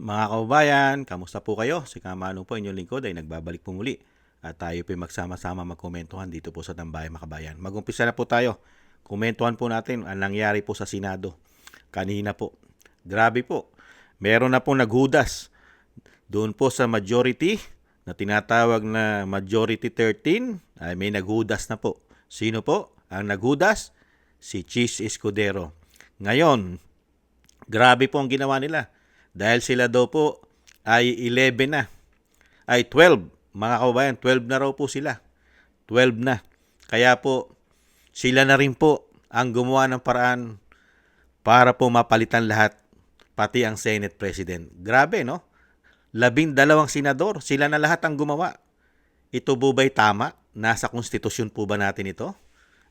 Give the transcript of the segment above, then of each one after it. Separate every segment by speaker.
Speaker 1: Mga kababayan, kamusta po kayo? Si Kamano po, inyong lingkod ay nagbabalik po muli. At tayo po magsama-sama magkomentuhan dito po sa Tambayan Makabayan. Mag-umpisa na po tayo. Komentuhan po natin ang nangyari po sa Senado. Kanina po. Grabe po. Meron na po naghudas. Doon po sa majority na tinatawag na Majority 13 ay may naghudas na po. Sino po ang naghudas? Si Chis Escudero. Ngayon, grabe po ang ginawa nila. Dahil sila daw po ay 11 na. Ay 12. Mga kababayan, 12 na raw po sila. 12 na. Kaya po, sila na rin po ang gumawa ng paraan para po mapalitan lahat. Pati ang Senate President. Grabe, no? 12 senador. Sila na lahat ang gumawa. Ito po ba'y tama? Nasa konstitusyon po ba natin ito?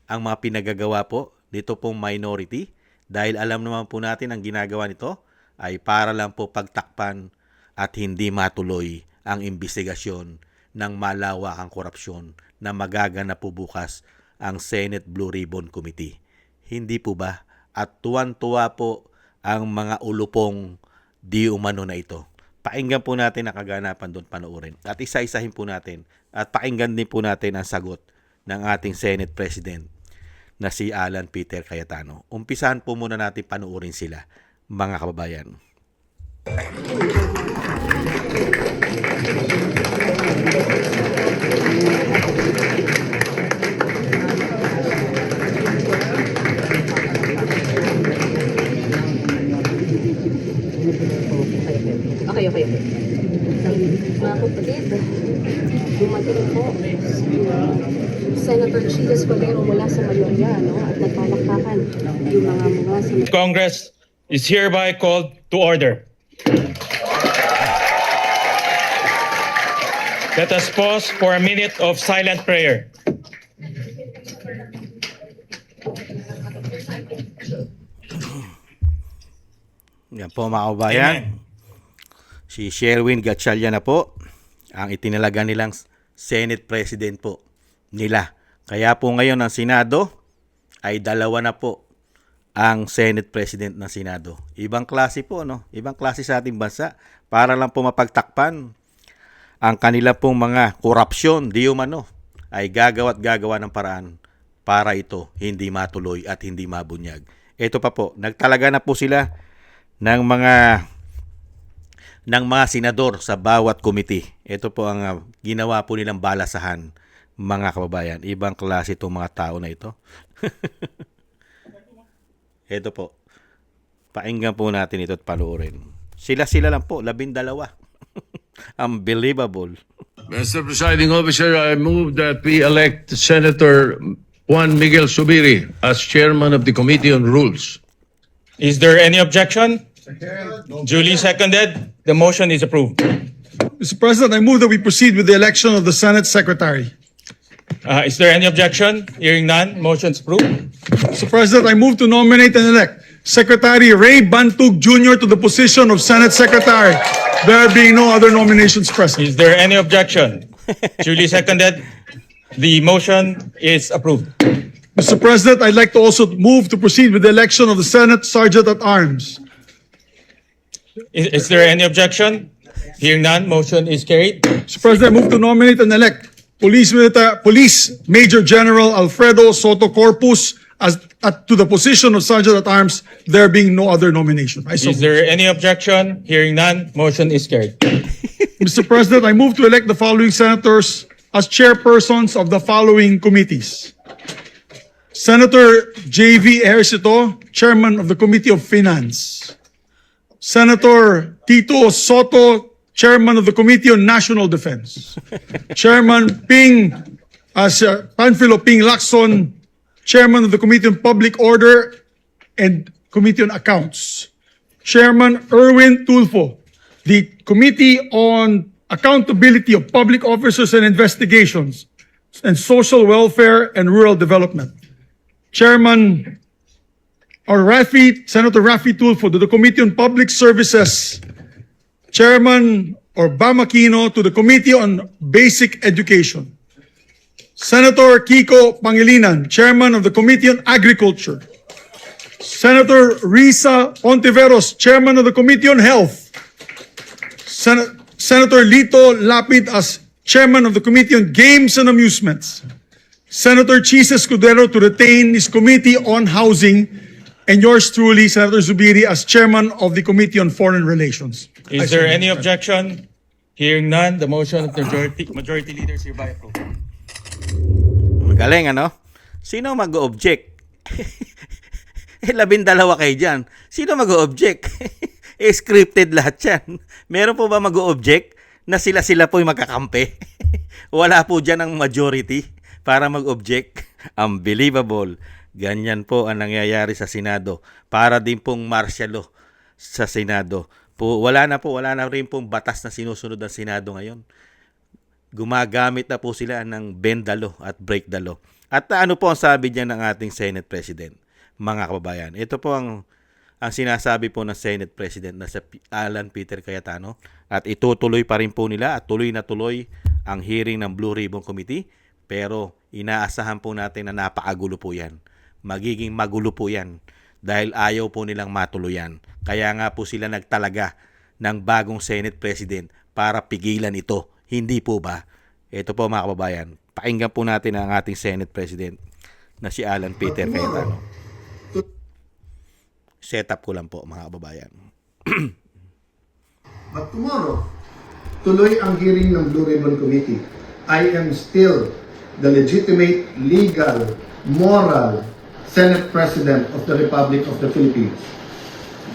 Speaker 1: Ang mga pinagagawa po dito pong minority. Dahil alam naman po natin ang ginagawa nito ay para lang po pagtakpan at hindi matuloy ang investigasyon ng malawakang korupsyon na magaganap po bukas ang Senate Blue Ribbon Committee. Hindi po ba? At tuwan-tuwa po ang mga ulupong di umano na ito. Pakinggan po natin ang kaganapan doon, panoorin. At isa-isahin po natin at pakinggan din po natin ang sagot ng ating Senate President na si Alan Peter Cayetano. Umpisahan po muna natin panoorin sila, mga kababayan.
Speaker 2: Okay. Mga kapatid, dumating po Senator Chis Escudero mula sa Mayorya, no? At nagpalakpakan yung mga
Speaker 3: Congress is hereby called to order. Let us pause for a minute of silent prayer.
Speaker 1: Yan po mga kababayan. Si Sherwin Gatchalian na po ang itinalaga nilang Senate President po nila. Kaya po ngayon ang Senado ay 2 na po ang Senate President ng Senado. Ibang klase po, no? Ibang klase sa ating bansa para lang po mapagtakpan ang kanila pong mga korupsyon, di umano, ay gagawa ng paraan para ito hindi matuloy at hindi mabunyag. Ito pa po, nagtalaga na po sila ng mga senador sa bawat committee. Ito po ang ginawa po nilang balasahan, mga kababayan. Ibang klase itong mga tao na ito. Ito po. Pakinggan po natin ito at panoorin. Sila lang po, 12. Unbelievable.
Speaker 4: Mr. Presiding Officer, I move that we elect Senator Juan Miguel Zubiri as Chairman of the Committee on Rules.
Speaker 3: Is there any objection? Duly seconded. The motion is approved.
Speaker 5: Mr. President, I move that we proceed with the election of the Senate Secretary.
Speaker 3: Is there any objection? Hearing none, motion is approved.
Speaker 5: Mr. President, I move to nominate and elect Secretary Ray Bantug Jr. to the position of Senate Secretary. There being no other nominations present.
Speaker 3: Is there any objection? Duly seconded. The motion is approved.
Speaker 5: Mr. President, I'd like to also move to proceed with the election of the Senate Sergeant at Arms.
Speaker 3: Is there any objection? Hearing none, motion is carried.
Speaker 5: Mr. President, I move to nominate and elect Police Major General Alfredo Soto Corpus to the position of Sergeant at Arms, there being no other nomination.
Speaker 3: Is there any objection? Hearing none, motion is carried.
Speaker 5: Mr. President, I move to elect the following senators as chairpersons of the following committees. Senator J.V. Ejercito, Chairman of the Committee of Finance. Senator Tito Soto, Chairman of the Committee on National Defense. Chairman Panfilo Ping Lacson, Chairman of the Committee on Public Order and Committee on Accounts. Chairman Erwin Tulfo, the Committee on Accountability of Public Officers and Investigations and Social Welfare and Rural Development. Chairman Senator Raffy Tulfo to the Committee on Public Services. Chairman Bam Aquino to the Committee on Basic Education. Senator Kiko Pangilinan, Chairman of the Committee on Agriculture. Senator Risa Ontiveros, Chairman of the Committee on Health. Senator Lito Lapid as chairman of the Committee on Games and Amusements. Senator Chis Escudero to retain his Committee on Housing, and yours truly, Senator Zubiri, as chairman of the Committee on Foreign Relations.
Speaker 3: Is there any objection? Hearing none, the motion of the majority leader is hereby approved.
Speaker 1: Magaling, ano? Sino mag-object? 12 kayo dyan. Sino mag-object? Scripted lahat yan. Meron po ba mag-object na sila po yung magkakampi? Wala po dyan ang majority para mag-object. Unbelievable. Ganyan po ang nangyayari sa Senado. Para din pong martial law sa Senado. Wala na rin pong batas na sinusunod ng Senado ngayon. Gumagamit na po sila ng bend the law at break the law. At ano po ang sabi niya ng ating Senate President, mga kababayan? Ito po ang sinasabi po ng Senate President na si Alan Peter Cayetano, at itutuloy pa rin po nila at tuloy na tuloy ang hearing ng Blue Ribbon Committee, pero inaasahan po natin na napakagulo po yan. Magiging magulo po yan dahil ayaw po nilang matuluyan. Kaya nga po sila nagtalaga ng bagong Senate President para pigilan ito. Hindi po ba? Ito po mga kababayan, pakinggan po natin ang ating Senate President na si Alan Peter Cayetano. Setup ko lang po mga kababayan.
Speaker 6: But tomorrow, tuloy ang hearing ng Blue Ribbon Committee. I am still the legitimate, legal, moral Senate President of the Republic of the Philippines.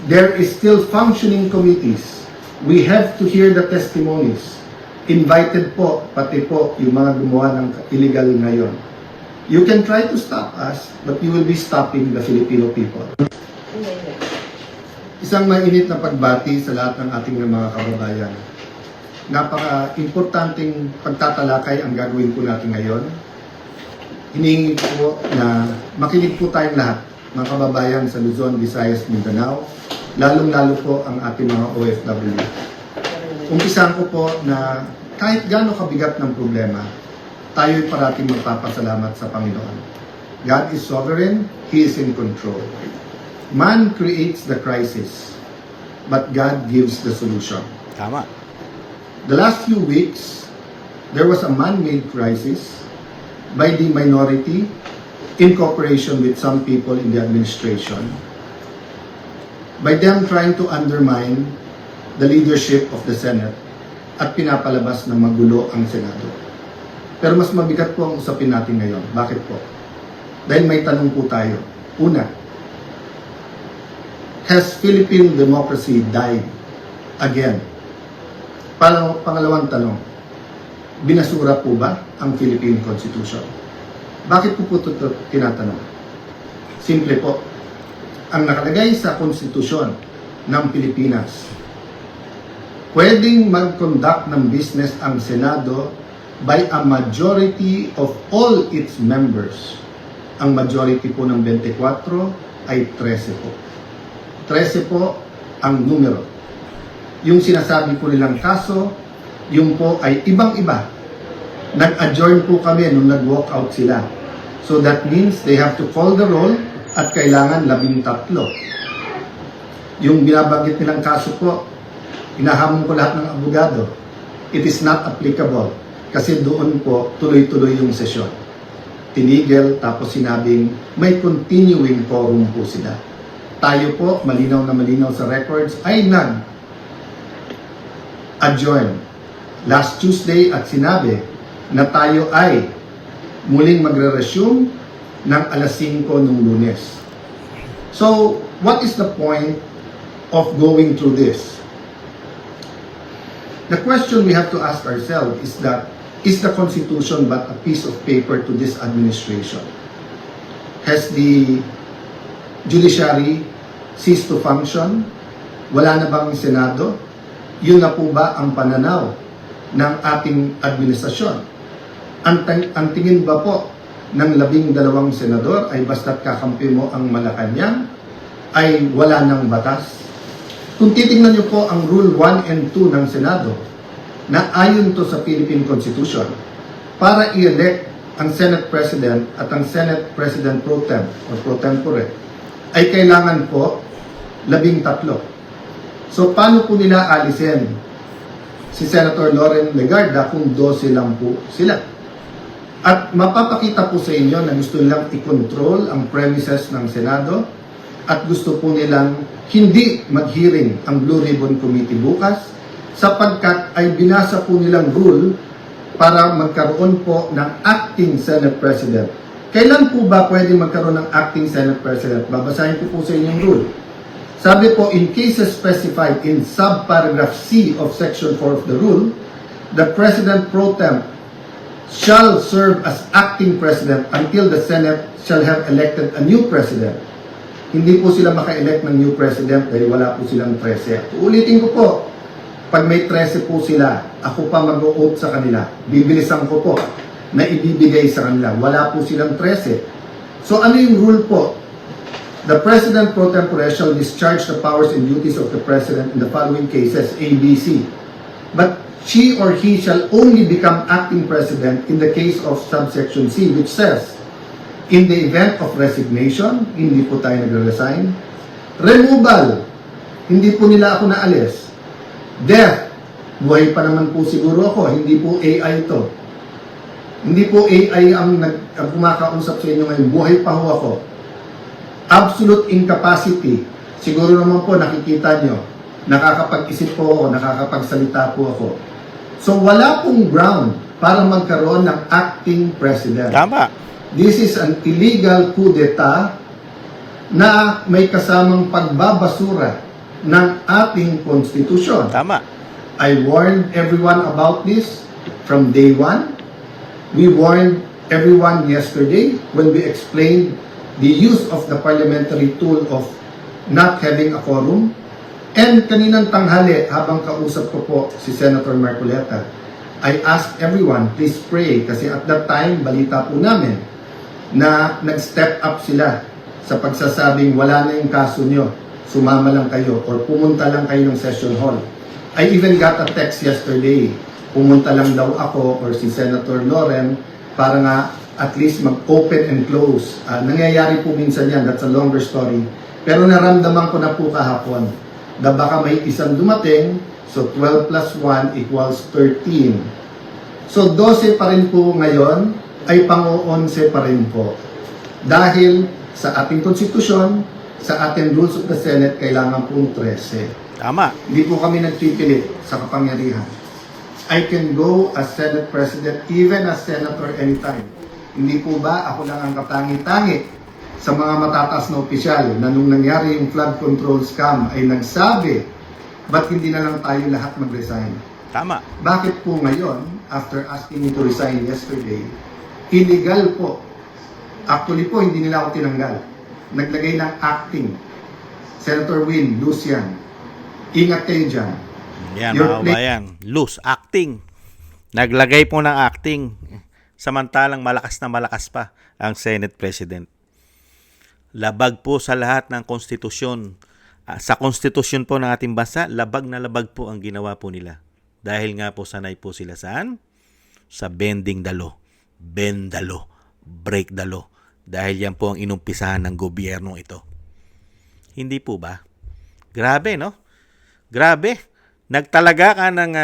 Speaker 6: There is still functioning committees. We have to hear the testimonies. Invited po, pati po yung mga gumawa ng illegal ngayon. You can try to stop us, but you will be stopping the Filipino people. Isang mainit na pagbati sa lahat ng ating mga kababayan. Napaka-importanting pagtatalakay ang gagawin po natin ngayon. Hinihingi po na makinig po tayong lahat, mga kababayan sa Luzon, Visayas, Mindanao, lalong-lalo po ang ating mga OFW. Umpisahan ko po na kahit gaano kabigat ng problema, tayo'y parating magpapasalamat sa Panginoon. God is sovereign, He is in control. Man creates the crisis, but God gives the solution.
Speaker 1: Tama.
Speaker 6: The last few weeks, there was a man-made crisis by the minority in cooperation with some people in the administration, by them trying to undermine the leadership of the Senate at pinapalabas na magulo ang Senado. Pero mas mabigat po ang usapin natin ngayon. Bakit po? Dahil may tanong po tayo. Una, has Philippine democracy died again? Pangalawang tanong, binasura po ba ang Philippine Constitution? Bakit po ito tinatanong? Simple po, ang nakalagay sa konstitusyon ng Pilipinas, pwedeng mag-conduct ng business ang Senado by a majority of all its members. Ang majority po ng 24 ay 13 po. 13 po ang numero. Yung sinasabi po nilang kaso, yung po ay ibang-iba. Nag-adjourn po kami nung nag-walk out sila. So that means they have to call the roll at kailangan 13. Yung binabanggit nilang kaso po, inahamon ko lahat ng abogado. It is not applicable kasi doon po tuloy-tuloy yung sesyon. Tinigil tapos sinabing may continuing quorum po sila. Tayo po, malinaw na malinaw sa records, ay nag-adjourn last Tuesday at sinabi na tayo ay muling magre-resume ng alas 5 nung Lunes. So, what is the point of going through this? The question we have to ask ourselves is that, is the Constitution but a piece of paper to this administration? Has the judiciary ceased to function? Wala na bang Senado? Yun na po ba ang pananaw ng ating administrasyon? Ang tingin ba po ng 12 senador ay basta't kakampi mo ang Malacanang ay wala ng batas? Kung titingnan niyo po ang Rule 1 and 2 ng Senado, na ayon to sa Philippine Constitution, para i-elect ang Senate President at ang Senate President Pro Tem or Pro Tempore, ay kailangan po 13. So, paano po nila alisin si Senator Loren Legarda kung 12 lang po sila. At mapapakita po sa inyo na gusto nilang i-control ang premises ng Senado at gusto po nilang hindi mag-hearing ang Blue Ribbon Committee bukas sapagkat ay binasa po nilang rule para magkaroon po ng acting Senate President. Kailan po ba pwede magkaroon ng acting Senate President? Babasahin ko po sa inyong rule. Sabi po, in cases specified in subparagraph C of Section 4 of the rule, the President pro tem shall serve as acting President until the Senate shall have elected a new President. Hindi po sila maka-elect ng new President dahil wala po silang 13. Ulitin ko po, pag may 13 po sila, ako pa mag-o-oath sa kanila. Bibilisan ko po na ibibigay sa kanila. Wala po silang 13. So ano yung rule po? The President pro tempore shall discharge the powers and duties of the President in the following cases, A, B, C. But she or he shall only become acting President in the case of subsection C, which says, in the event of resignation, hindi po tayo nagre-resign. Removal, hindi po nila ako naalis. Death, buhay pa naman po siguro ako, hindi po AI to. Hindi po AI ang kumakausap sa inyo ngayon, buhay pa ho ako. Absolute incapacity, siguro naman po nakikita nyo, nakakapag-isip po ako, nakakapagsalita po ako. So wala pong ground para magkaroon ng acting president.
Speaker 1: Tama.
Speaker 6: This is an illegal coup d'etat na may kasamang pagbabasura ng ating konstitusyon.
Speaker 1: Tama.
Speaker 6: I warned everyone about this from day one. We warned everyone yesterday when we explained the use of the parliamentary tool of not having a quorum. And kaninang tanghali, habang kausap ko po si Senator Marcoleta, I asked everyone, please pray, kasi at that time, balita po namin na nag-step up sila sa pagsasabing wala na yung kaso nyo, sumama lang kayo or pumunta lang kayo ng session hall. I even got a text yesterday, pumunta lang daw ako or si Senator Loren para nga at least mag-open and close. Nangyayari po minsan yan, that's a longer story. Pero naramdaman ko na po kahapon na baka may isang dumating, so 12 plus 1 equals 13. So 12 pa rin po ngayon, ay pang-11 pa rin po. Dahil sa ating konstitusyon, sa ating rules of the Senate, kailangan pong 13.
Speaker 1: Tama.
Speaker 6: Hindi po kami nagpipilit sa kapangyarihan. I can go as Senate President, even as Senator anytime. Hindi po ba ako lang ang katangi-tangi sa mga matataas na opisyal na nung nangyari yung flood control scam ay nagsabi, ba't hindi na lang tayo lahat mag-resign?
Speaker 1: Tama.
Speaker 6: Bakit po ngayon, after asking me to resign yesterday, illegal po. Actually po, hindi nila ako tinanggal. Naglagay ng acting. Senator Win, Lucian, ingat kayo dyan.
Speaker 1: Yan,
Speaker 6: Your
Speaker 1: mga kabayan. Loose acting. Naglagay po ng acting. Samantalang malakas na malakas pa ang Senate President. Labag po sa lahat ng konstitusyon. Sa konstitusyon po ng ating bansa, labag na labag po ang ginawa po nila. Dahil nga po sanay po sila saan? Sa bending the law. Bend the law. Break the law. Dahil yan po ang inumpisahan ng gobyerno ito. Hindi po ba? Grabe, no? Grabe. Nagtalaga ka ng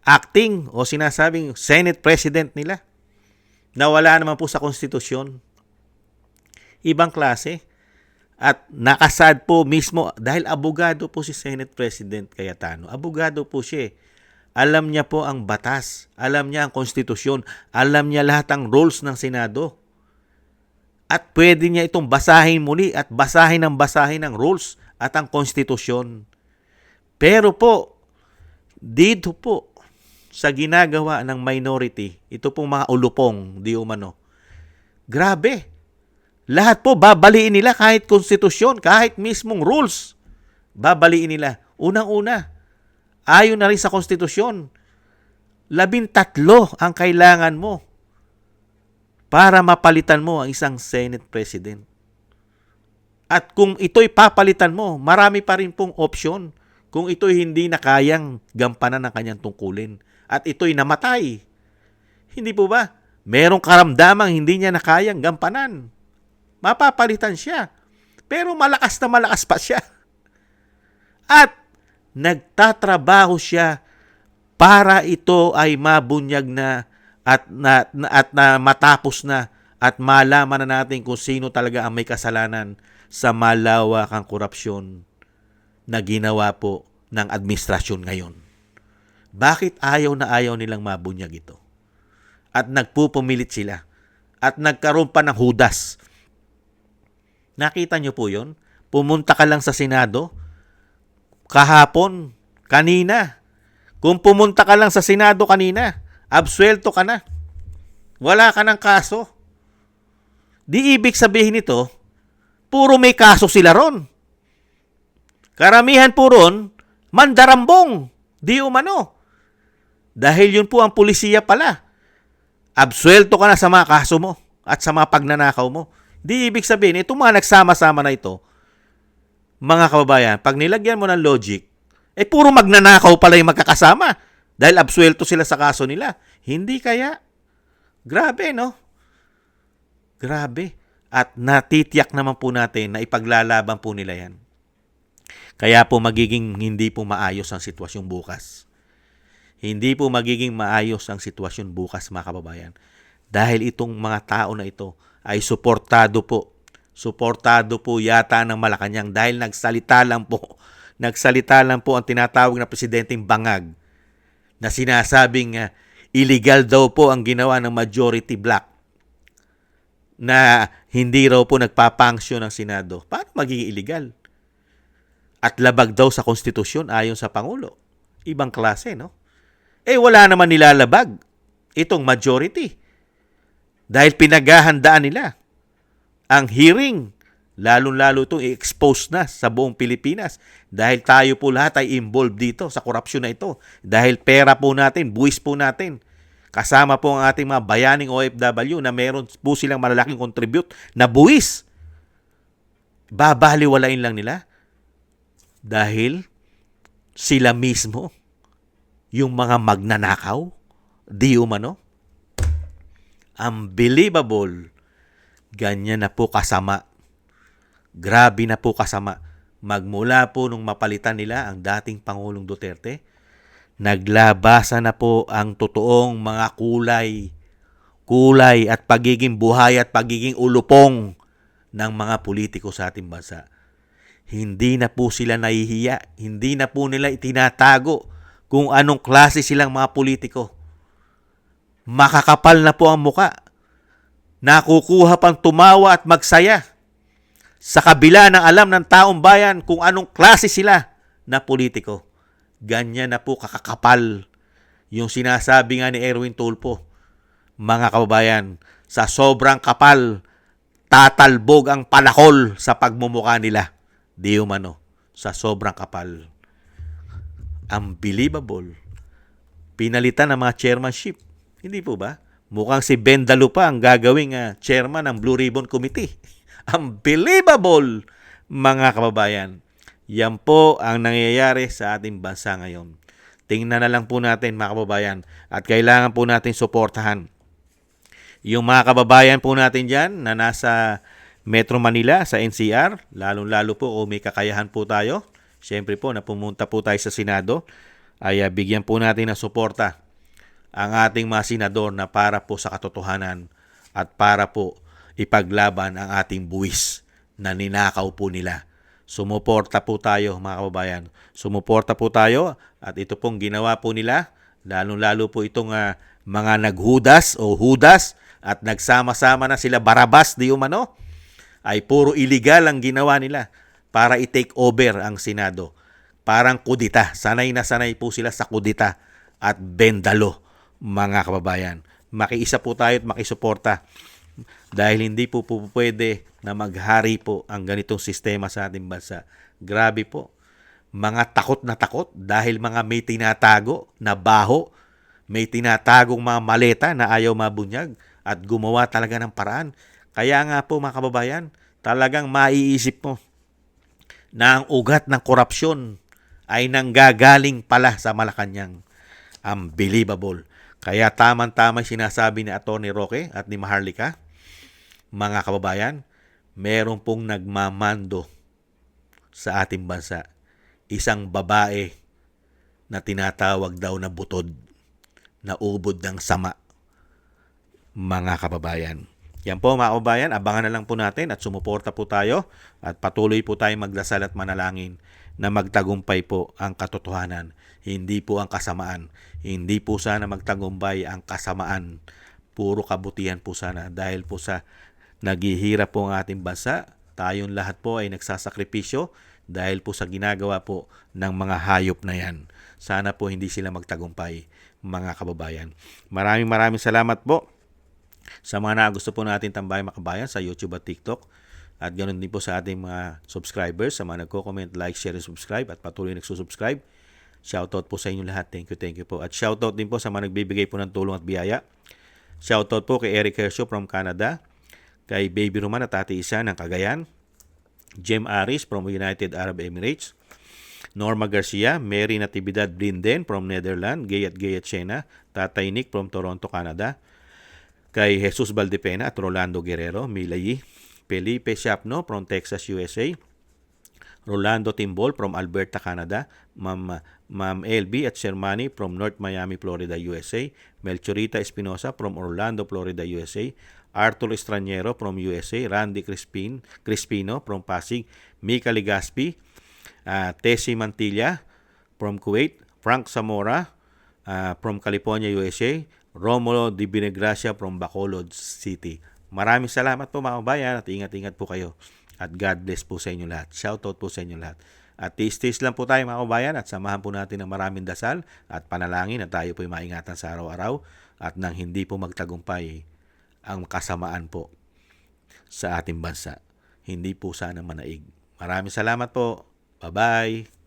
Speaker 1: acting o sinasabing Senate President nila na wala naman po sa konstitusyon. Ibang klase. At nakasad po mismo dahil abogado po si Senate President Cayetano. Abogado po siya. Alam niya po ang batas. Alam niya ang konstitusyon. Alam niya lahat ang rules ng Senado. At pwede niya itong basahin muli at basahin ang rules at ang konstitusyon. Pero po, dito po, sa ginagawa ng minority, ito pong mga ulupong, di umano, grabe. Lahat po, babaliin nila kahit konstitusyon, kahit mismong rules. Babaliin nila. Unang-una, ayon na rin sa konstitusyon, 13 ang kailangan mo para mapalitan mo ang isang Senate President. At kung ito'y papalitan mo, marami pa rin pong opsyon kung ito'y hindi na kayang gampanan ng kanyang tungkulin. At ito'y namatay. Hindi po ba? Merong karamdamang hindi niya na kayang gampanan. Mapapalitan siya. Pero malakas na malakas pa siya. At nagtatrabaho siya para ito ay mabunyag na at matapos na at malaman na natin kung sino talaga ang may kasalanan sa malawakang korupsyon na ginawa po ng administrasyon ngayon. Bakit ayaw na ayaw nilang mabunyag ito? At nagpupumilit sila. At nagkaroon pa ng hudas. Nakita nyo po yun? Pumunta ka lang sa Senado kahapon, kanina. Kung pumunta ka lang sa Senado kanina, absuelto ka na. Wala ka ng kaso. Di ibig sabihin nito, puro may kaso sila ron. Karamihan po ron, mandarambong, di umano. Dahil yun po ang pulisiya pala. Absuelto ka na sa mga kaso mo at sa mga pagnanakaw mo. Di ibig sabihin, itong mga nagsama-sama na ito, mga kababayan, pag nilagyan mo ng logic, puro magnanakaw pala yung magkakasama dahil absuelto sila sa kaso nila. Hindi kaya? Grabe, no? Grabe. At natitiyak naman po natin na ipaglalaban po nila yan. Kaya po magiging hindi po maayos ang sitwasyon bukas. Hindi po magiging maayos ang sitwasyon bukas, mga kababayan. Dahil itong mga tao na ito ay suportado po. Suportado po yata ng Malacanang dahil nagsalita lang po ang tinatawag na presidenteng bangag na sinasabing illegal daw po ang ginawa ng majority black na hindi raw po nagpapangsyon ng Senado. Paano magiging illegal? At labag daw sa konstitusyon ayon sa Pangulo. Ibang klase, no? Wala naman nilalabag itong majority. Dahil pinaghahandaan nila ang hearing. Lalo-lalo itong i-expose na sa buong Pilipinas. Dahil tayo po lahat ay involved dito sa korupsyon na ito. Dahil pera po natin, buwis po natin. Kasama po ang ating mga bayaning OFW na meron po silang malalaking contribute na buwis. Babaliwalain lang nila. Dahil sila mismo, yung mga magnanakaw, di umano. Unbelievable. Ganyan na po kasama. Grabe na po kasama. Magmula po nung mapalitan nila ang dating Pangulong Duterte, naglabasa na po ang totoong mga kulay at pagiging buhay at pagiging ulupong ng mga politiko sa ating bansa. Hindi na po sila nahihiya. Hindi na po nila itinatago kung anong klase silang mga politiko. Makakapal na po ang muka. Nakukuha pang tumawa at magsaya sa kabila ng alam ng taong bayan kung anong klase sila na politiko. Ganyan na po kakakapal yung sinasabi nga ni Erwin Tulfo. Mga kababayan, sa sobrang kapal, tatalbog ang palakol sa pagmumukha nila. Di umano, sa sobrang kapal. Unbelievable. Pinalitan ng mga chairmanship. Hindi po ba? Mukhang si Ben Dalupa ang gagawing chairman ng Blue Ribbon Committee. Unbelievable, mga kababayan. Yan po ang nangyayari sa ating bansa ngayon. Tingnan na lang po natin, mga kababayan. At kailangan po natin suportahan yung mga kababayan po natin dyan na nasa Metro Manila, sa NCR. Lalong-lalo po kung may kakayahan po tayo. Siyempre po, na pumunta po tayo sa Senado, ay bigyan po natin ng suporta ang ating mga senador na para po sa katotohanan at para po ipaglaban ang ating buwis na ninakaw po nila. Sumuporta po tayo, mga kababayan. Sumuporta po tayo at ito pong ginawa po nila, lalong-lalo po itong mga naghudas o hudas at nagsama-sama na sila Barabas di umano, ay puro illegal ang ginawa nila para i-take over ang Senado. Parang kudita. Sanay na sanay po sila sa kudita at bendalo, mga kababayan. Makiisa po tayo at makisuporta dahil hindi po pwede na maghari po ang ganitong sistema sa ating bansa. Grabe po. Mga takot na takot dahil mga may tinatago na baho, may tinatagong mga maleta na ayaw mabunyag at gumawa talaga ng paraan. Kaya nga po, mga kababayan, talagang maiisip mo na ang ugat ng korupsyon ay nanggagaling pala sa Malacanang. Unbelievable. Kaya tamang-tama sinasabi ni Atty. Roque at ni Maharlika, mga kababayan, meron pong nagmamando sa ating bansa. Isang babae na tinatawag daw na butod, na ubod ng sama, mga kababayan. Yan po mga kababayan, abangan na lang po natin at sumuporta po tayo at patuloy po tayong magdasal at manalangin na magtagumpay po ang katotohanan, hindi po ang kasamaan. Hindi po sana magtagumpay ang kasamaan, puro kabutihan po sana dahil po sa naghihirap po ang ating bansa, tayong lahat po ay nagsasakripisyo dahil po sa ginagawa po ng mga hayop na yan. Sana po hindi sila magtagumpay, mga kababayan. Maraming salamat po sa mga gusto po natin tambayan makabayan sa YouTube at TikTok. At ganoon din po sa ating mga subscribers, sa mga nagko-comment, like, share, and subscribe at patuloy nagsusubscribe. Shoutout po sa inyo lahat. Thank you po. At shoutout din po sa mga nagbibigay po ng tulong at biyaya. Shoutout po kay Eric Hersho from Canada, kay Baby Roman at Ate Isa ng Cagayan, Jem Aris from United Arab Emirates, Norma Garcia, Mary Natividad Blinden from Netherlands, Gay at Chena, Tatay Nick from Toronto, Canada, kay Jesus Valdepena at Rolando Guerrero, Milayi, Felipe Siapno from Texas, USA, Rolando Timbol from Alberta, Canada, Ma'am LB at Shermani from North Miami, Florida, USA, Melchorita Espinosa from Orlando, Florida, USA, Arthur Estraniero from USA, Randy Crispino from Pasig, Mika Ligaspi, Tessie Mantilla from Kuwait, Frank Zamora from California, USA, Romulo Di Binegracia from Bacolod City. Maraming salamat po mga kabayan at ingat-ingat po kayo. At God bless po sa inyo lahat. Shoutout po sa inyo lahat. At tiis-tiis lang po tayo mga kabayan at samahan po natin ng maraming dasal at panalangin na tayo po ay maingatan sa araw-araw at nang hindi po magtagumpay ang kasamaan po sa ating bansa. Hindi po sana manaig. Maraming salamat po. Bye-bye.